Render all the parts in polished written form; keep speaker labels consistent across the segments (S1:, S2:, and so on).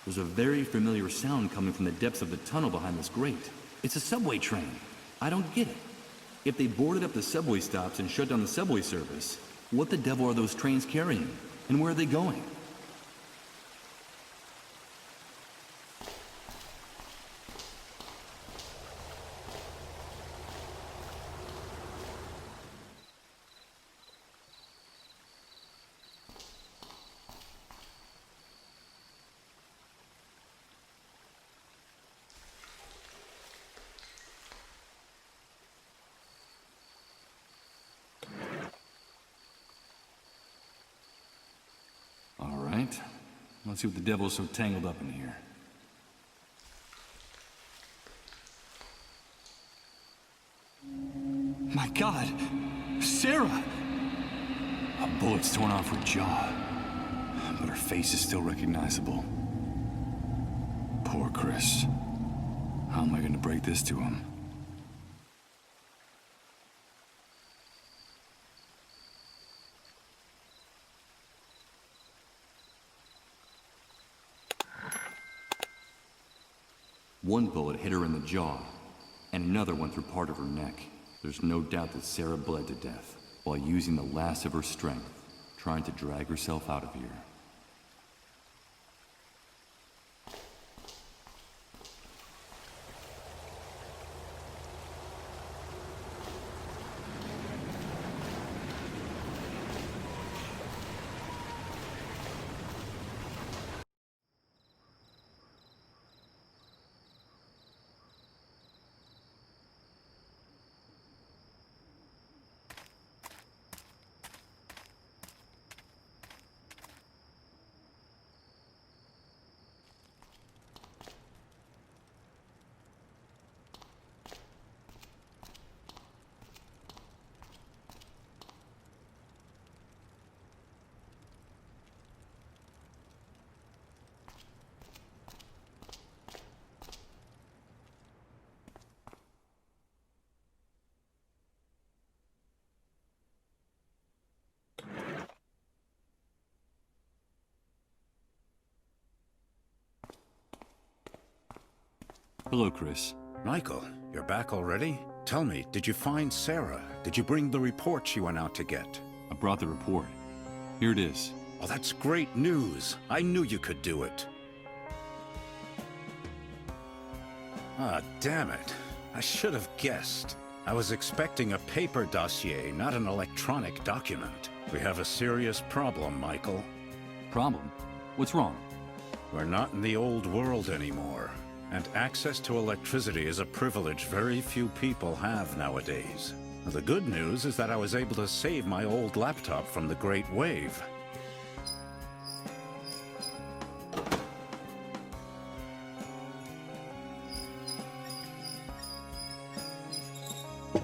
S1: There's a very familiar sound coming from the depths of the tunnel behind this grate. It's a subway train. I don't get it. If they boarded up the subway stops and shut down the subway service, what the devil are those trains carrying? And where are they going? Let's see what the devil's so tangled up in here. My God! Sarah! A bullet's torn off her jaw, but her face is still recognizable. Poor Chris. How am I going to break this to him? One bullet hit her in the jaw, and another went through part of her neck. There's no doubt that Sarah bled to death, while using the last of her strength, trying to drag herself out of here. Hello, Chris.
S2: Michael, you're back already? Tell me, did you find Sarah? Did you bring the report she went out to get?
S1: I brought the report. Here it is.
S2: Oh, that's great news. I knew you could do it. Ah, damn it. I should have guessed. I was expecting a paper dossier, not an electronic document. We have a serious problem, Michael.
S1: Problem? What's wrong?
S2: We're not in the old world anymore. And access to electricity is a privilege very few people have nowadays. The good news is that I was able to save my old laptop from the Great Wave.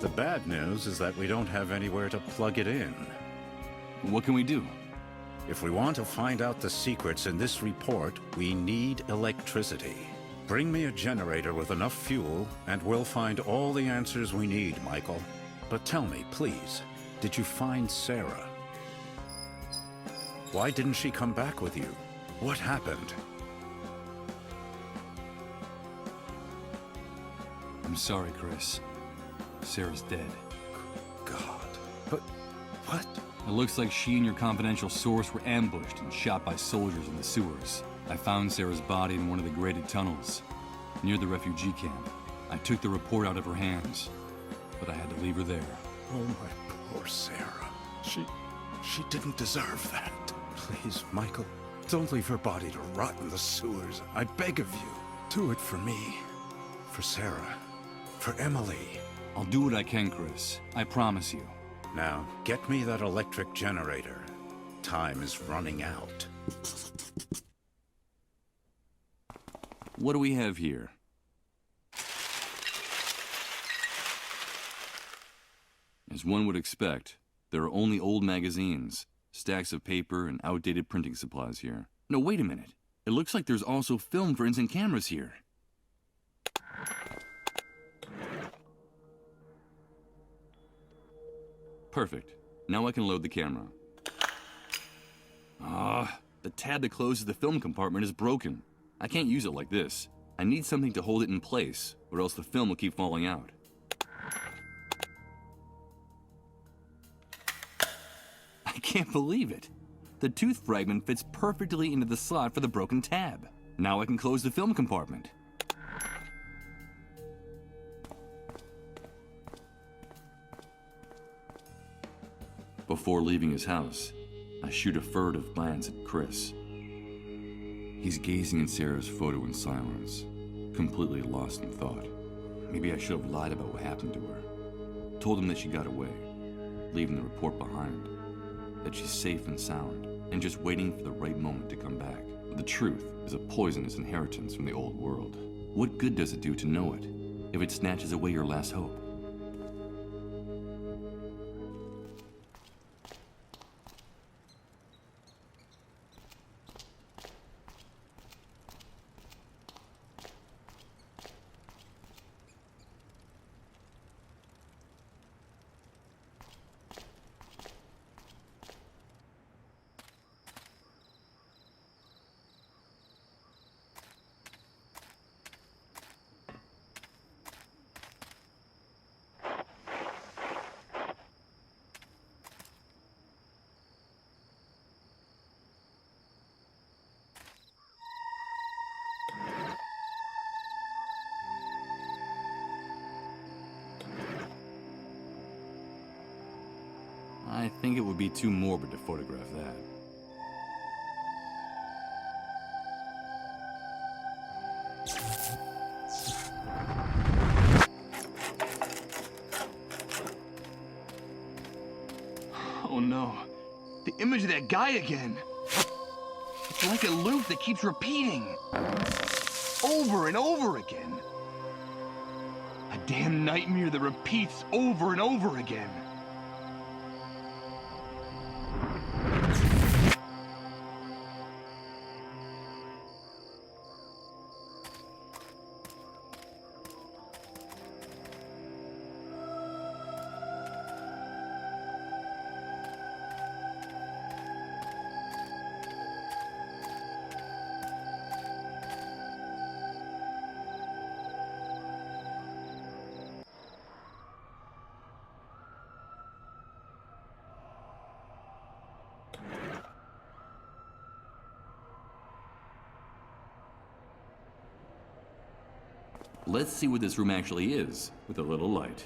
S2: The bad news is that we don't have anywhere to plug it in.
S1: What can we do?
S2: If we want to find out the secrets in this report, we need electricity. Bring me a generator with enough fuel, and we'll find all the answers we need, Michael. But tell me, please, did you find Sarah? Why didn't she come back with you? What happened?
S1: I'm sorry, Chris. Sarah's dead.
S2: God. But what?
S1: It looks like she and your confidential source were ambushed and shot by soldiers in the sewers. I found Sarah's body in one of the grated tunnels, near the refugee camp. I took the report out of her hands, but I had to leave her there.
S2: Oh, my poor Sarah. She didn't deserve that. Please, Michael, don't leave her body to rot in the sewers. I beg of you. Do it for me. For Sarah. For Emily.
S1: I'll do what I can, Chris. I promise you.
S2: Now, get me that electric generator. Time is running out.
S1: What do we have here? As one would expect, there are only old magazines, stacks of paper, and outdated printing supplies here. No, wait a minute. It looks like there's also film for instant cameras here. Perfect. Now I can load the camera. The tab that closes the film compartment is broken. I can't use it like this. I need something to hold it in place, or else the film will keep falling out. I can't believe it. The tooth fragment fits perfectly into the slot for the broken tab. Now I can close the film compartment. Before leaving his house, I shoot a furtive glance at Chris. He's gazing at Sarah's photo in silence, completely lost in thought. Maybe I should have lied about what happened to her. Told him that she got away, leaving the report behind, that she's safe and sound, and just waiting for the right moment to come back. But the truth is a poisonous inheritance from the old world. What good does it do to know it, if it snatches away your last hope? I think it would be too morbid to photograph that.
S3: Oh no, the image of that guy again. It's like a loop that keeps repeating. Over and over again. A damn nightmare that repeats over and over again.
S1: Let's see what this room actually is, with a little light.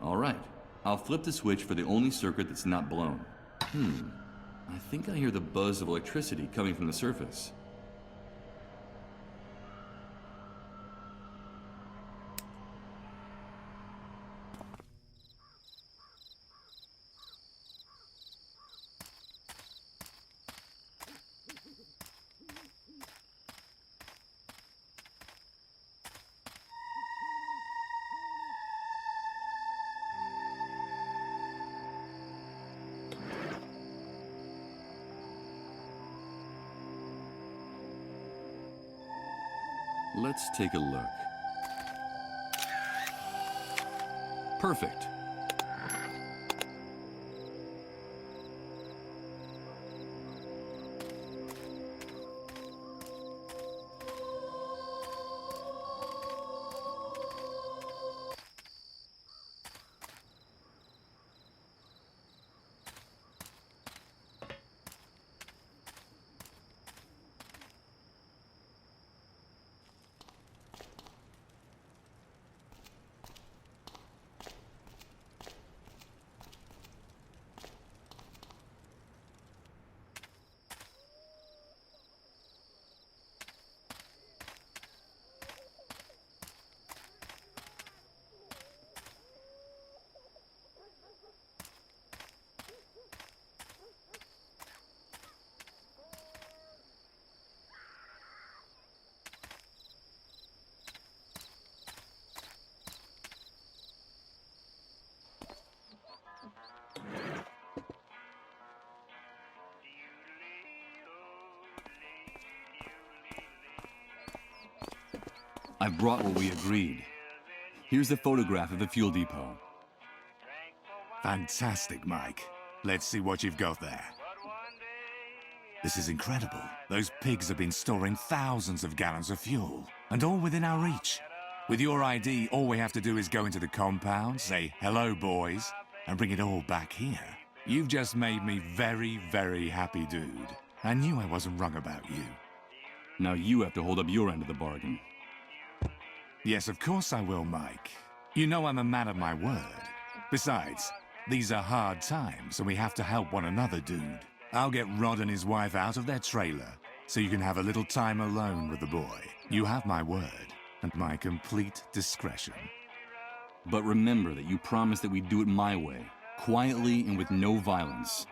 S1: All right, I'll flip the switch for the only circuit that's not blown. I think I hear the buzz of electricity coming from the surface. Let's take a look. Perfect. I brought what we agreed. Here's the photograph of the fuel depot.
S4: Fantastic, Mike. Let's see what you've got there. This is incredible. Those pigs have been storing thousands of gallons of fuel, and all within our reach. With your ID, all we have to do is go into the compound, say, "Hello, boys," and bring it all back here. You've just made me very, very happy, dude. I knew I wasn't wrong about you.
S1: Now you have to hold up your end of the bargain.
S4: Yes, of course I will, Mike. You know I'm a man of my word. Besides, these are hard times, and we have to help one another, dude. I'll get Rod and his wife out of their trailer, so you can have a little time alone with the boy. You have my word, and my complete discretion.
S1: But remember that you promised that we'd do it my way, quietly and with no violence.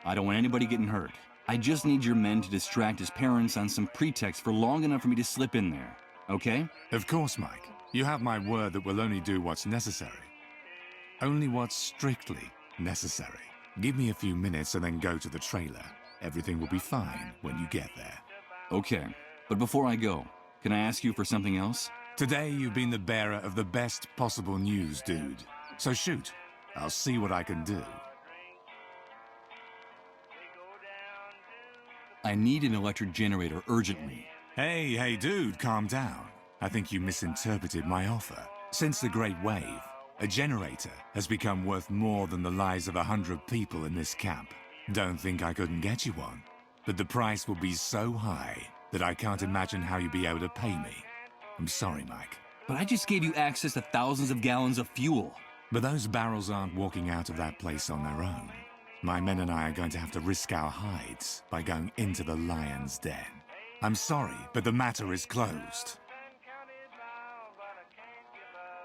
S1: I don't want anybody getting hurt. I just need your men to distract his parents on some pretext for long enough for me to slip in there, okay?
S4: Of course, Mike. You have my word that we'll only do what's necessary. Only what's strictly necessary. Give me a few minutes and then go to the trailer. Everything will be fine when you get there.
S1: Okay, but before I go, can I ask you for something else?
S4: Today you've been the bearer of the best possible news, dude. So shoot. I'll see what I can do.
S1: I need an electric generator urgently.
S4: Hey, dude, calm down. I think you misinterpreted my offer. Since the Great Wave, a generator has become worth more than the lives of 100 people in this camp. Don't think I couldn't get you one. But the price will be so high that I can't imagine how you'll be able to pay me. I'm sorry, Mike.
S1: But I just gave you access to thousands of gallons of fuel.
S4: But those barrels aren't walking out of that place on their own. My men and I are going to have to risk our hides by going into the lion's den. I'm sorry, but the matter is closed.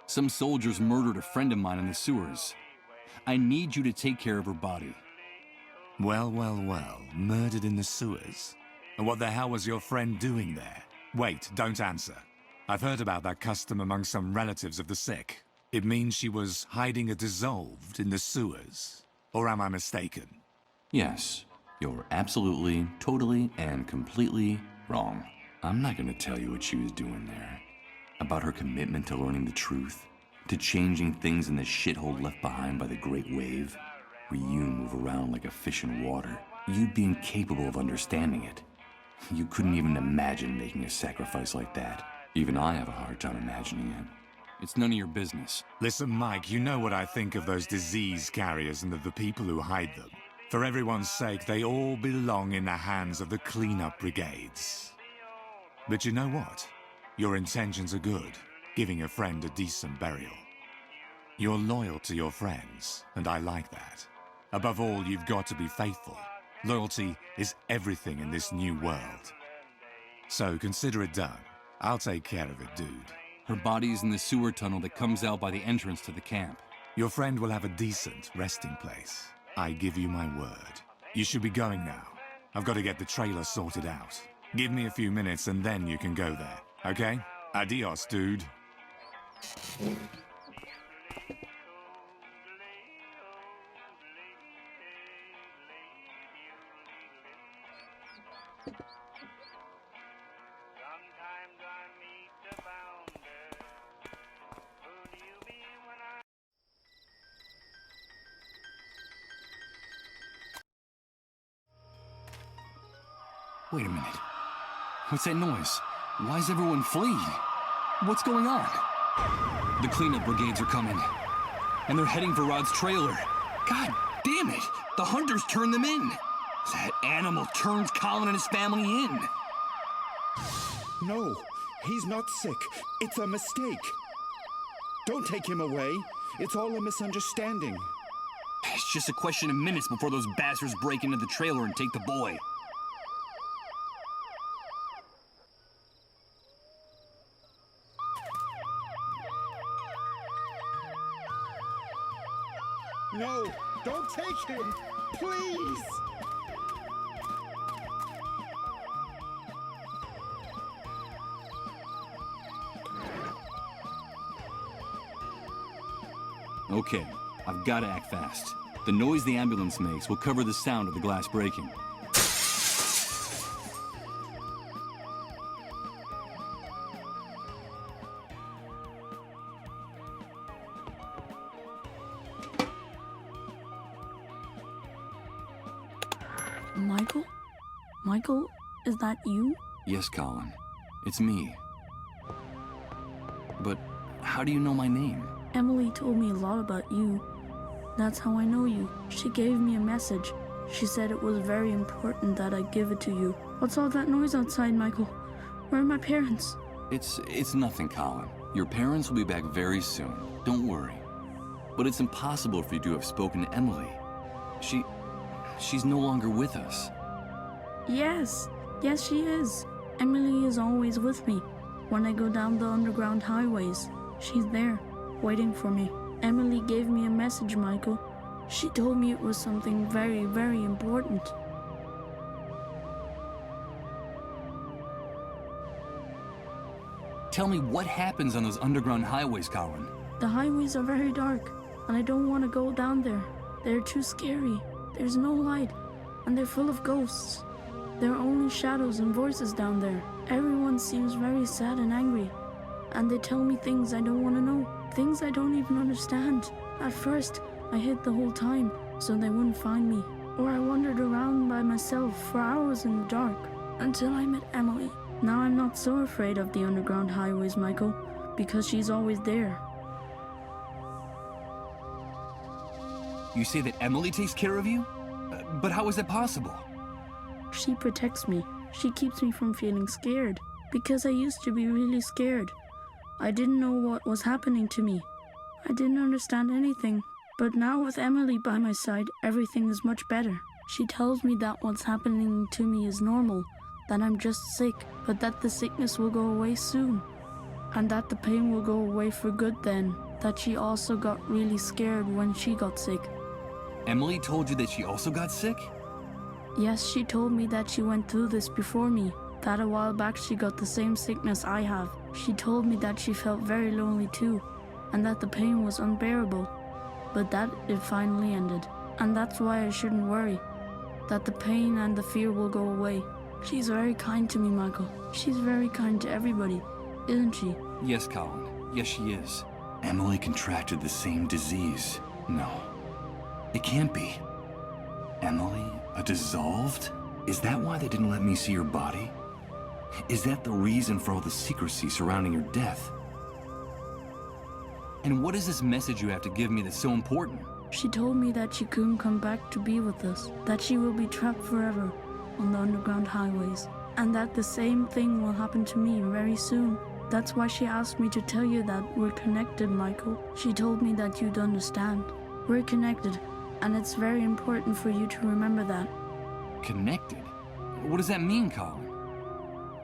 S1: Some soldiers murdered a friend of mine in the sewers. I need you to take care of her body.
S4: Well, murdered in the sewers. And what the hell was your friend doing there? Wait, don't answer. I've heard about that custom among some relatives of the sick. It means she was hiding a dissolved in the sewers. Or am I mistaken?
S1: Yes, you're absolutely, totally, and completely wrong. I'm not gonna tell you what she was doing there. About her commitment to learning the truth, to changing things in the shithole left behind by the Great Wave, where you move around like a fish in water. You'd be incapable of understanding it. You couldn't even imagine making a sacrifice like that. Even I have a hard time imagining it. It's none of your business.
S4: Listen, Mike, you know what I think of those disease carriers and of the people who hide them. For everyone's sake, they all belong in the hands of the cleanup brigades. But you know what? Your intentions are good, giving a friend a decent burial. You're loyal to your friends, and I like that. Above all, you've got to be faithful. Loyalty is everything in this new world. So consider it done. I'll take care of it, dude.
S1: Her body's in the sewer tunnel that comes out by the entrance to the camp.
S4: Your friend will have a decent resting place. I give you my word. You should be going now. I've got to get the trailer sorted out. Give me a few minutes and then you can go there, okay? Adios, dude.
S1: Wait a minute. What's that noise? Why is everyone fleeing? What's going on? The cleanup brigades are coming. And they're heading for Rod's trailer. God damn it! The hunters turned them in! That animal turns Colin and his family in!
S5: No, he's not sick. It's a mistake. Don't take him away. It's all a misunderstanding.
S1: It's just a question of minutes before those bastards break into the trailer and take the boy.
S5: No, don't take him! Please!
S1: Okay, I've got to act fast. The noise the ambulance makes will cover the sound of the glass breaking.
S6: Michael? Michael, is that you?
S1: Yes, Colin. It's me. But how do you know my name?
S6: Emily told me a lot about you. That's how I know you. She gave me a message. She said it was very important that I give it to you. What's all that noise outside, Michael? Where are my parents?
S1: It's nothing, Colin. Your parents will be back very soon. Don't worry. But it's impossible for you to have spoken to Emily. She's no longer with us.
S6: Yes, she is. Emily is always with me. When I go down the underground highways, she's there, waiting for me. Emily gave me a message, Michael. She told me it was something very, very important.
S1: Tell me what happens on those underground highways, Colin.
S6: The highways are very dark, and I don't want to go down there. They're too scary. There's no light, and they're full of ghosts. There are only shadows and voices down there. Everyone seems very sad and angry, and they tell me things I don't want to know, things I don't even understand. At first, I hid the whole time, so they wouldn't find me. Or I wandered around by myself for hours in the dark, until I met Emily. Now I'm not so afraid of the underground highways, Michael, because she's always there.
S1: You say that Emily takes care of you? But how is that possible?
S6: She protects me. She keeps me from feeling scared, because I used to be really scared. I didn't know what was happening to me. I didn't understand anything. But now with Emily by my side, everything is much better. She tells me that what's happening to me is normal, that I'm just sick, but that the sickness will go away soon. And that the pain will go away for good then, that she also got really scared when she got sick.
S1: Emily told you that she also got sick?
S6: Yes, she told me that she went through this before me, that a while back she got the same sickness I have. She told me that she felt very lonely too, and that the pain was unbearable, but that it finally ended. And that's why I shouldn't worry, that the pain and the fear will go away. She's very kind to me, Michael. She's very kind to everybody, isn't she?
S1: Yes, Colin. Yes, she is. Emily contracted the same disease. No, it can't be. Emily, a dissolved? Is that why they didn't let me see her body? Is that the reason for all the secrecy surrounding her death? And what is this message you have to give me that's so important?
S6: She told me that she couldn't come back to be with us, that she will be trapped forever on the underground highways, and that the same thing will happen to me very soon. That's why she asked me to tell you that we're connected, Michael. She told me that you'd understand. We're connected, and it's very important for you to remember that.
S1: Connected? What does that mean, Colin?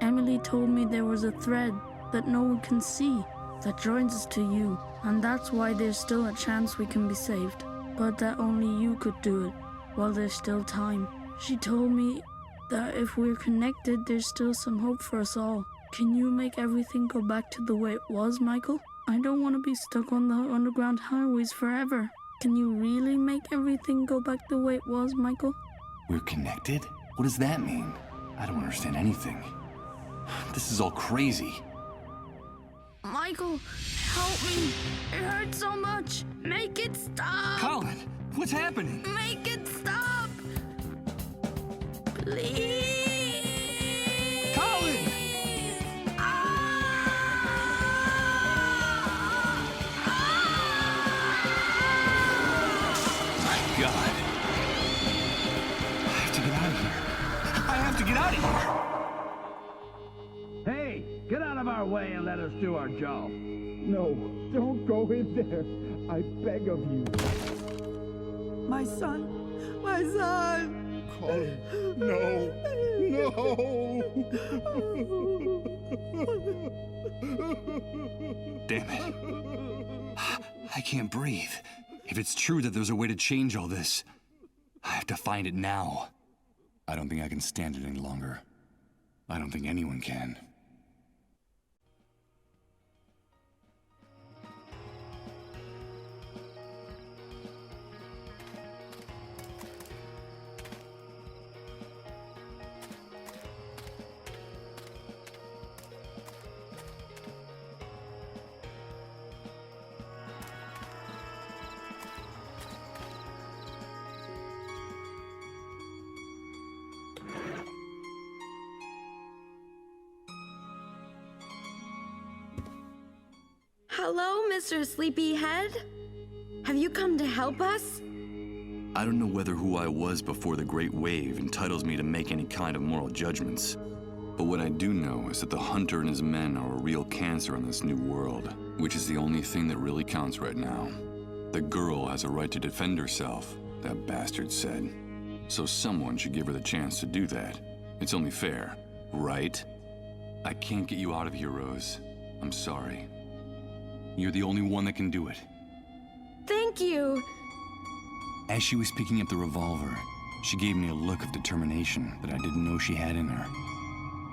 S6: Emily told me there was a thread that no one can see that joins us to you, and that's why there's still a chance we can be saved, but that only you could do it while there's still time. She told me that if we're connected, there's still some hope for us all. Can you make everything go back to the way it was, Michael? I don't want to be stuck on the underground highways forever. Can you really make everything go back the way it was, Michael?
S1: We're connected? What does that mean? I don't understand anything. This is all crazy.
S6: Michael, help me. It hurts so much. Make it stop.
S1: Colin, what's happening?
S6: Make it stop. Please.
S1: Colin! My God. I have to get out of here. I have to get out of here.
S7: Hey, get out of our way and let us do our job.
S5: No, don't go in there. I beg of you.
S8: My son! My son!
S5: Colin, no. No!
S1: Damn it. I can't breathe. If it's true that there's a way to change all this, I have to find it now. I don't think I can stand it any longer. I don't think anyone can.
S9: Hello, Mr. Sleepyhead. Have you come to help us?
S1: I don't know whether who I was before the Great Wave entitles me to make any kind of moral judgments. But what I do know is that the Hunter and his men are a real cancer in this new world, which is the only thing that really counts right now. The girl has a right to defend herself, that bastard said. So someone should give her the chance to do that. It's only fair, right? I can't get you out of here, Rose. I'm sorry. You're the only one that can do it.
S9: Thank you.
S1: As she was picking up the revolver, she gave me a look of determination that I didn't know she had in her.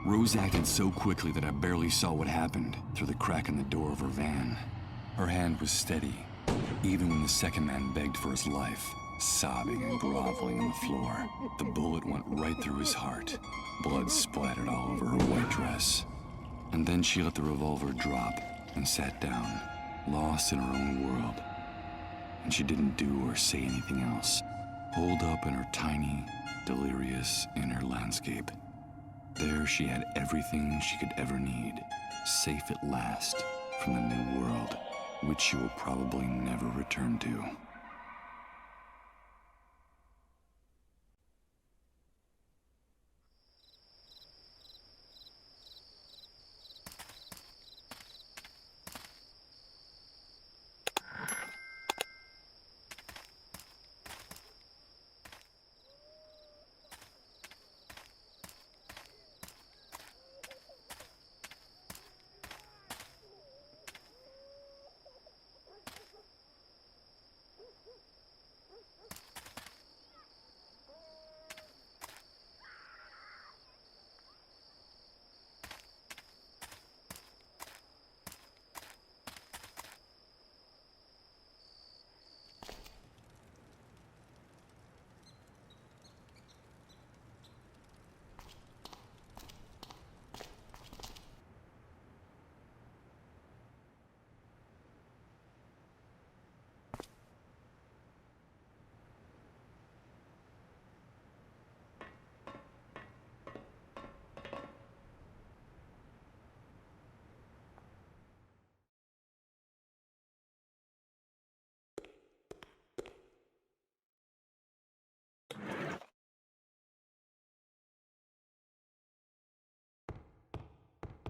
S1: Rose acted so quickly that I barely saw what happened through the crack in the door of her van. Her hand was steady, even when the second man begged for his life, sobbing and groveling on the floor. The bullet went right through his heart. Blood splattered all over her white dress. And then she let the revolver drop and sat down, lost in her own world. And she didn't do or say anything else, holed up in her tiny, delirious inner landscape. There she had everything she could ever need, safe at last from the new world, which she will probably never return to.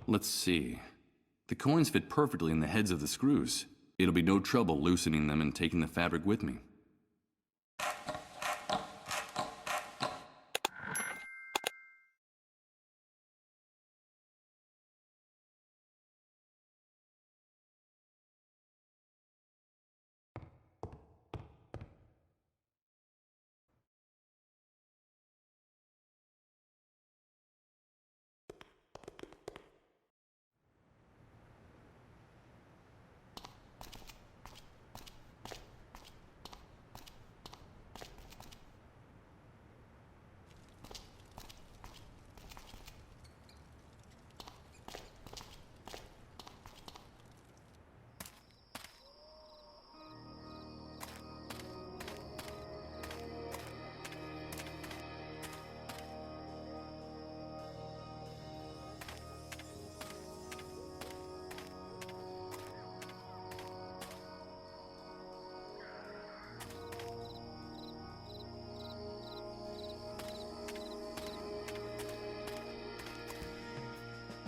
S1: Let's see. The coins fit perfectly in the heads of the screws. It'll be no trouble loosening them and taking the fabric with me.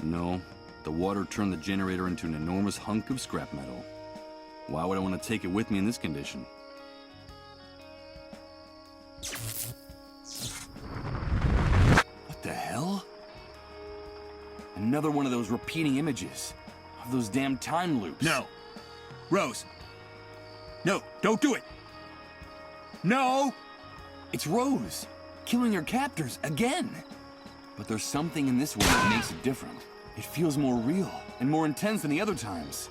S1: No, the water turned the generator into an enormous hunk of scrap metal. Why would I want to take it with me in this condition? What the hell? Another one of those repeating images. Of those damn time loops.
S3: No. Rose. No, don't do it. No!
S1: It's Rose, killing her captors again. But there's something in this one that makes it different. It feels more real and more intense than the other times.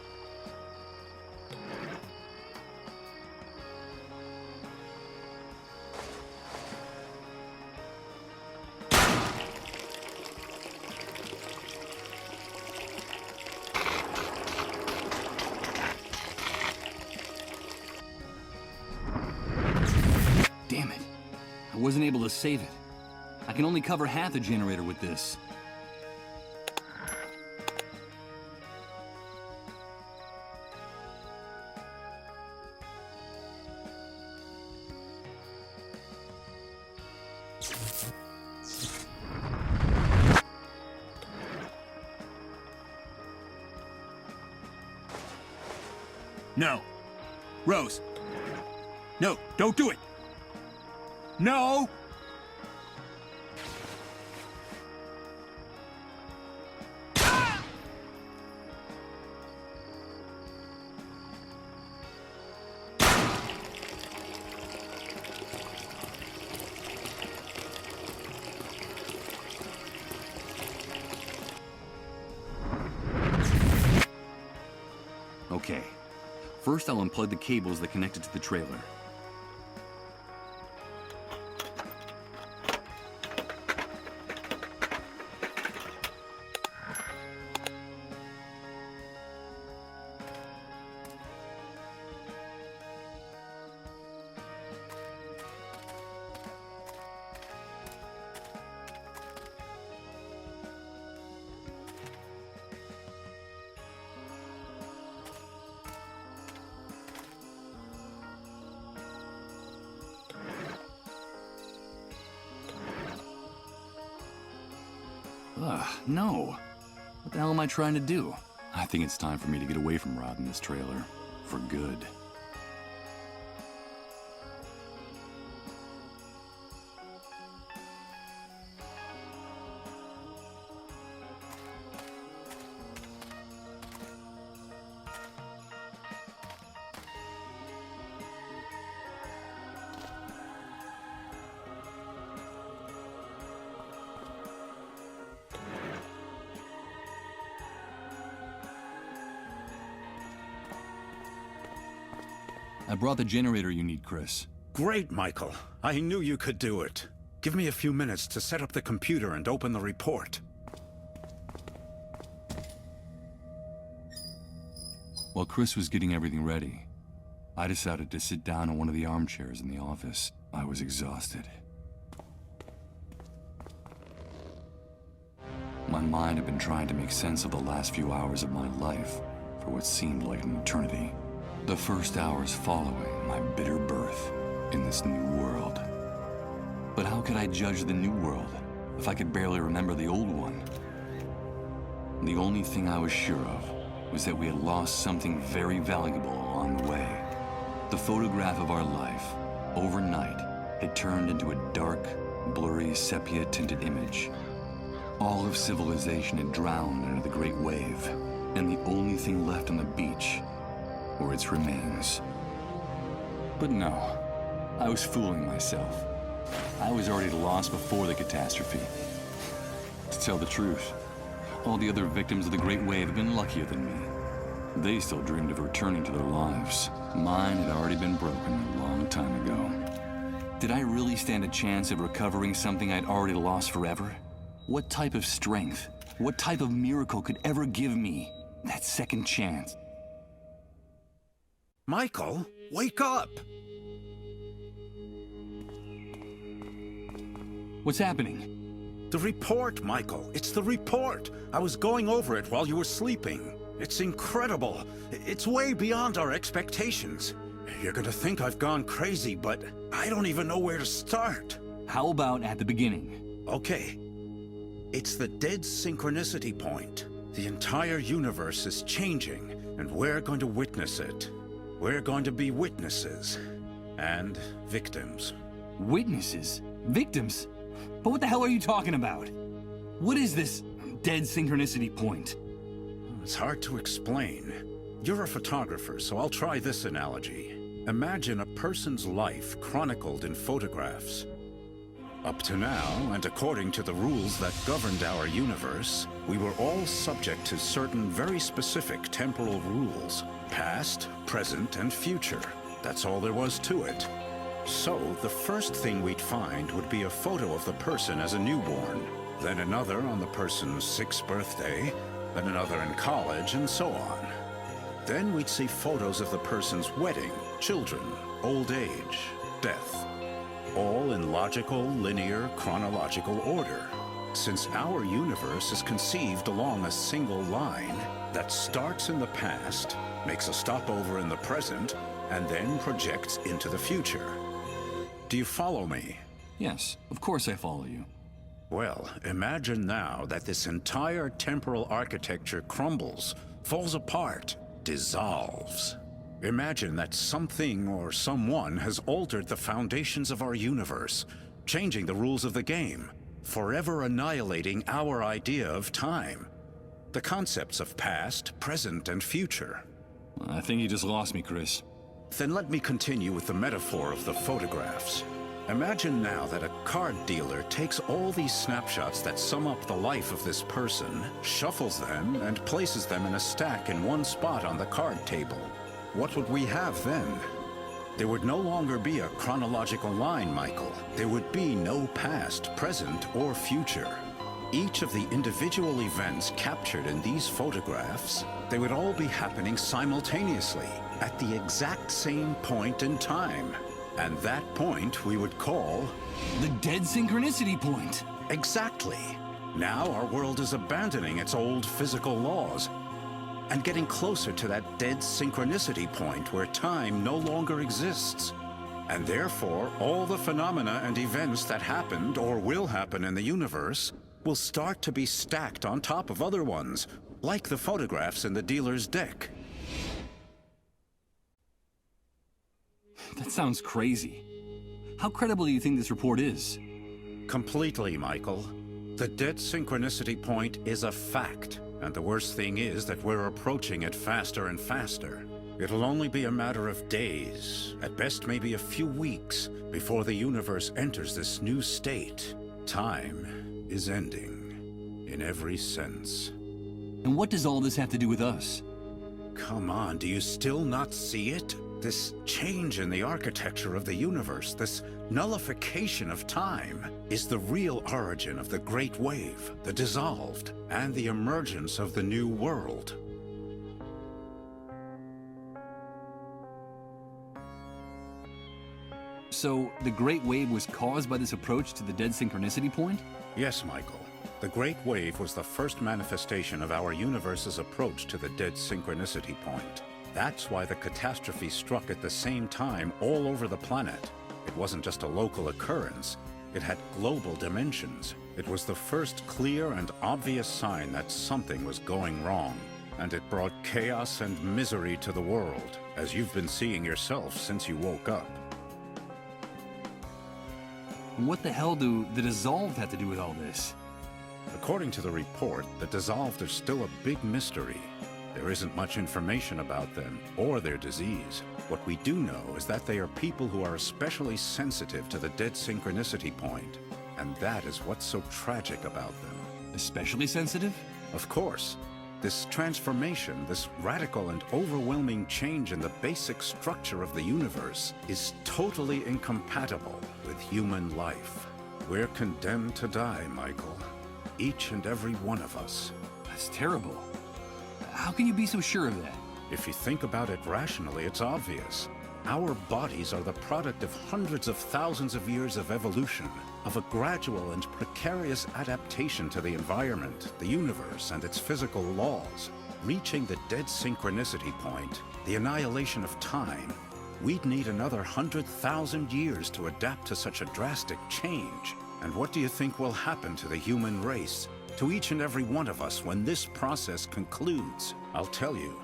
S1: Damn it. I wasn't able to save it. I can only cover half the generator with this. No. Rose. No, don't do it. No! Okay. First, I'll unplug the cables that connected to the trailer. No. What the hell am I trying to do? I think it's time for me to get away from Rod in this trailer. For good. I brought the generator you need, Chris.
S2: Great, Michael. I knew you could do it. Give me a few minutes to set up the computer and open the report.
S1: While Chris was getting everything ready, I decided to sit down in one of the armchairs in the office. I was exhausted. My mind had been trying to make sense of the last few hours of my life for what seemed like an eternity. The first hours following my bitter birth in this new world. But how could I judge the new world if I could barely remember the old one? The only thing I was sure of was that we had lost something very valuable along the way. The photograph of our life, overnight, had turned into a dark, blurry, sepia-tinted image. All of civilization had drowned under the great wave, and the only thing left on the beach were its remains. But no, I was fooling myself. I was already lost before the catastrophe. To tell the truth, all the other victims of the Great Wave had been luckier than me. They still dreamed of returning to their lives. Mine had already been broken a long time ago. Did I really stand a chance of recovering something I'd already lost forever? What type of strength, what type of miracle could ever give me that second chance?
S2: Michael, wake up!
S1: What's happening?
S2: The report, Michael. It's the report. I was going over it while you were sleeping. It's incredible. It's way beyond our expectations. You're gonna think I've gone crazy, but I don't even know where to start.
S1: How about at the beginning?
S2: Okay. It's the Dead Synchronicity point. The entire universe is changing, and we're going to witness it. We're going to be witnesses. And victims.
S1: Witnesses? Victims? But what the hell are you talking about? What is this Dead Synchronicity point?
S2: It's hard to explain. You're a photographer, so I'll try this analogy. Imagine a person's life chronicled in photographs. Up to now, and according to the rules that governed our universe, we were all subject to certain very specific temporal rules. Past, present, and future. That's all there was to it. So, the first thing we'd find would be a photo of the person as a newborn, then another on the person's 6th birthday, then another in college, and so on. Then we'd see photos of the person's wedding, children, old age, death. All in logical, linear, chronological order. Since our universe is conceived along a single line that starts in the past, makes a stopover in the present, and then projects into the future. Do you follow me?
S1: Yes, of course I follow you.
S2: Well, imagine now that this entire temporal architecture crumbles, falls apart, dissolves. Imagine that something or someone has altered the foundations of our universe, changing the rules of the game, forever annihilating our idea of time. The concepts of past, present, and future.
S1: I think you just lost me, Chris.
S2: Then let me continue with the metaphor of the photographs. Imagine now that a card dealer takes all these snapshots that sum up the life of this person, shuffles them, and places them in a stack in one spot on the card table. What would we have then? There would no longer be a chronological line, Michael. There would be no past, present, or future. Each of the individual events captured in these photographs, they would all be happening simultaneously, at the exact same point in time. And that point we would call...
S1: The Dead Synchronicity point!
S2: Exactly. Now our world is abandoning its old physical laws and getting closer to that dead synchronicity point where time no longer exists. And therefore, all the phenomena and events that happened or will happen in the universe will start to be stacked on top of other ones, like the photographs in the dealer's deck.
S1: That sounds crazy. How credible do you think this report is?
S2: Completely, Michael. The dead synchronicity point is a fact, and the worst thing is that we're approaching it faster and faster. It'll only be a matter of days, at best maybe a few weeks, before the universe enters this new state. Time is ending, in every sense.
S1: And what does all this have to do with us?
S2: Come on, do you still not see it? This change in the architecture of the universe, this nullification of time, is the real origin of the Great Wave, the dissolved, and the emergence of the New World.
S1: So, the Great Wave was caused by this approach to the Dead Synchronicity point?
S2: Yes, Michael. The Great Wave was the first manifestation of our universe's approach to the Dead Synchronicity point. That's why the catastrophe struck at the same time all over the planet. It wasn't just a local occurrence. It had global dimensions. It was the first clear and obvious sign that something was going wrong. And it brought chaos and misery to the world, as you've been seeing yourself since you woke up.
S1: What the hell do the Dissolved have to do with all this?
S2: According to the report, the Dissolved are still a big mystery. There isn't much information about them or their disease. What we do know is that they are people who are especially sensitive to the Dead Synchronicity point. And that is what's so tragic about them.
S1: Especially sensitive?
S2: Of course. This transformation, this radical and overwhelming change in the basic structure of the universe is totally incompatible with human life. We're condemned to die, Michael. Each and every one of us.
S1: That's terrible. How can you be so sure of that?
S2: If you think about it rationally, it's obvious. Our bodies are the product of hundreds of thousands of years of evolution, of a gradual and precarious adaptation to the environment, the universe, and its physical laws. Reaching the Dead Synchronicity point, the annihilation of time, we'd need another 100,000 years to adapt to such a drastic change. And what do you think will happen to the human race, to each and every one of us when this process concludes? I'll tell you,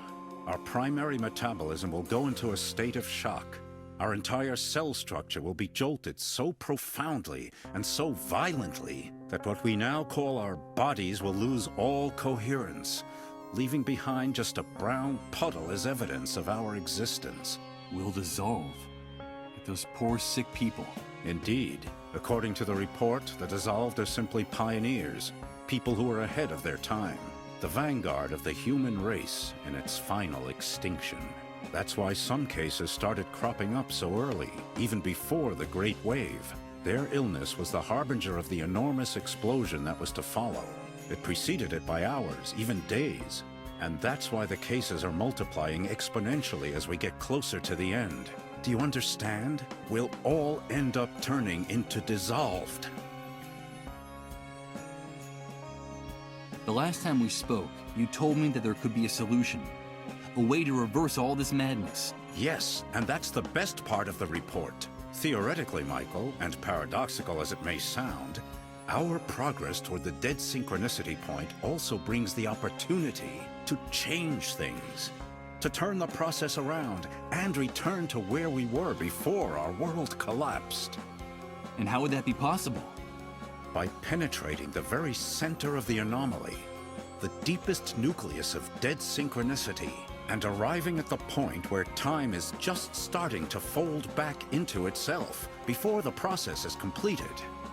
S2: our primary metabolism will go into a state of shock. Our entire cell structure will be jolted so profoundly and so violently that what we now call our bodies will lose all coherence, leaving behind just a brown puddle as evidence of our existence.
S1: We'll dissolve. Like those poor sick people.
S2: Indeed. According to the report, the Dissolved are simply pioneers, people who are ahead of their time, the vanguard of the human race in its final extinction. That's why some cases started cropping up so early, even before the Great Wave. Their illness was the harbinger of the enormous explosion that was to follow. It preceded it by hours, even days. And that's why the cases are multiplying exponentially as we get closer to the end. Do you understand? We'll all end up turning into Dissolved.
S1: The last time we spoke, you told me that there could be a solution. A way to reverse all this madness.
S2: Yes, and that's the best part of the report. Theoretically, Michael, and paradoxical as it may sound, our progress toward the Dead Synchronicity point also brings the opportunity to change things. to turn the process around and return to where we were before our world collapsed.
S1: And how would that be possible?
S2: By penetrating the very center of the anomaly, the deepest nucleus of Dead Synchronicity, and arriving at the point where time is just starting to fold back into itself before the process is completed.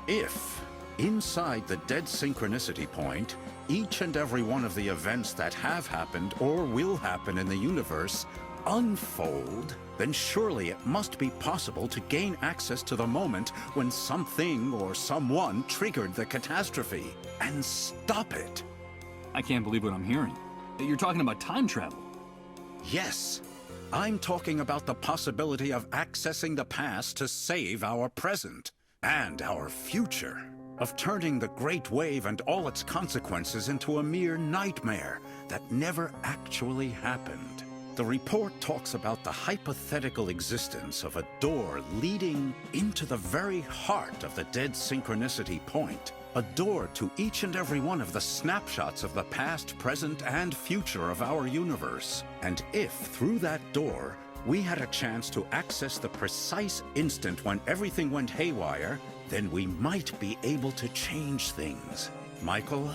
S2: If, inside the Dead Synchronicity point, each and every one of the events that have happened or will happen in the universe unfold, then surely it must be possible to gain access to the moment when something or someone triggered the catastrophe and stop it.
S1: I can't believe what I'm hearing. You're talking about time travel.
S2: Yes, I'm talking about the possibility of accessing the past to save our present and our future, of turning the Great Wave and all its consequences into a mere nightmare that never actually happened. The report talks about the hypothetical existence of a door leading into the very heart of the Dead Synchronicity point, a door to each and every one of the snapshots of the past, present, and future of our universe. And if, through that door, we had a chance to access the precise instant when everything went haywire, then we might be able to change things. Michael,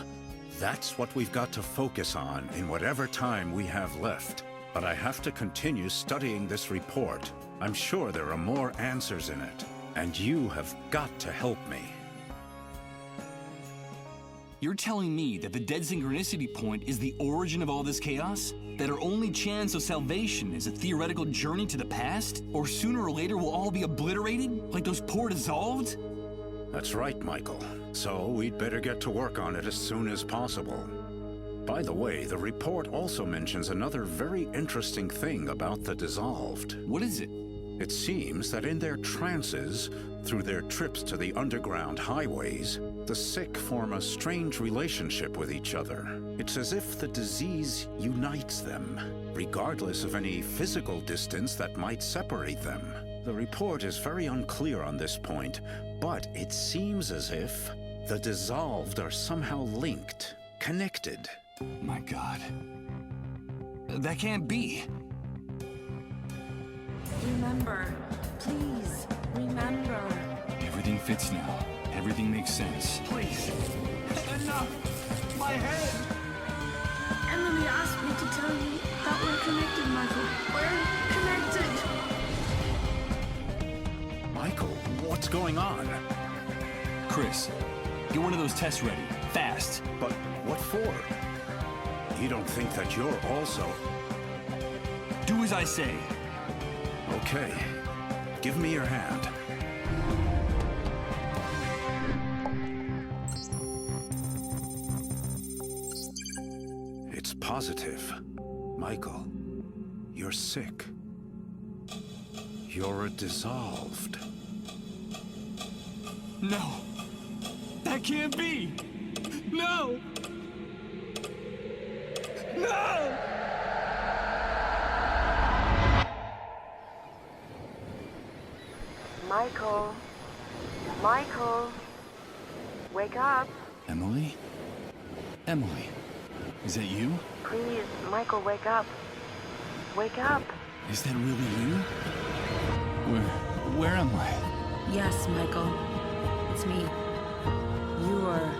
S2: that's what we've got to focus on in whatever time we have left. But I have to continue studying this report. I'm sure there are more answers in it, and you have got to help me.
S1: You're telling me that the Dead Synchronicity point is the origin of all this chaos? That our only chance of salvation is a theoretical journey to the past? Or sooner or later we'll all be obliterated? Like those poor dissolved?
S2: That's right, Michael. So we'd better get to work on it as soon as possible. By the way, the report also mentions another very interesting thing about the dissolved.
S1: What is it?
S2: It seems that in their trances, through their trips to the underground highways, the sick form a strange relationship with each other. It's as if the disease unites them, regardless of any physical distance that might separate them. The report is very unclear on this point, but it seems as if the dissolved are somehow linked, connected.
S1: My God. That can't be.
S9: Remember, please, remember.
S1: Everything fits now. Everything makes sense.
S3: Please. Enough! My head!
S6: Emily asked me to tell you that we're connected, Michael. We're connected!
S2: Michael, what's going on?
S1: Chris, get one of those tests ready. Fast.
S2: But what for? You don't think that you're also...
S1: Do as I say.
S2: Okay. Give me your hand. It's positive. Michael, you're sick. You're dissolved.
S1: No. That can't be. No. No!
S10: Michael. Michael. Wake up.
S1: Emily? Emily, is that you?
S10: Please, Michael, wake up. Wake up.
S1: Is that really you? Where am I?
S9: Yes, Michael. It's me. You are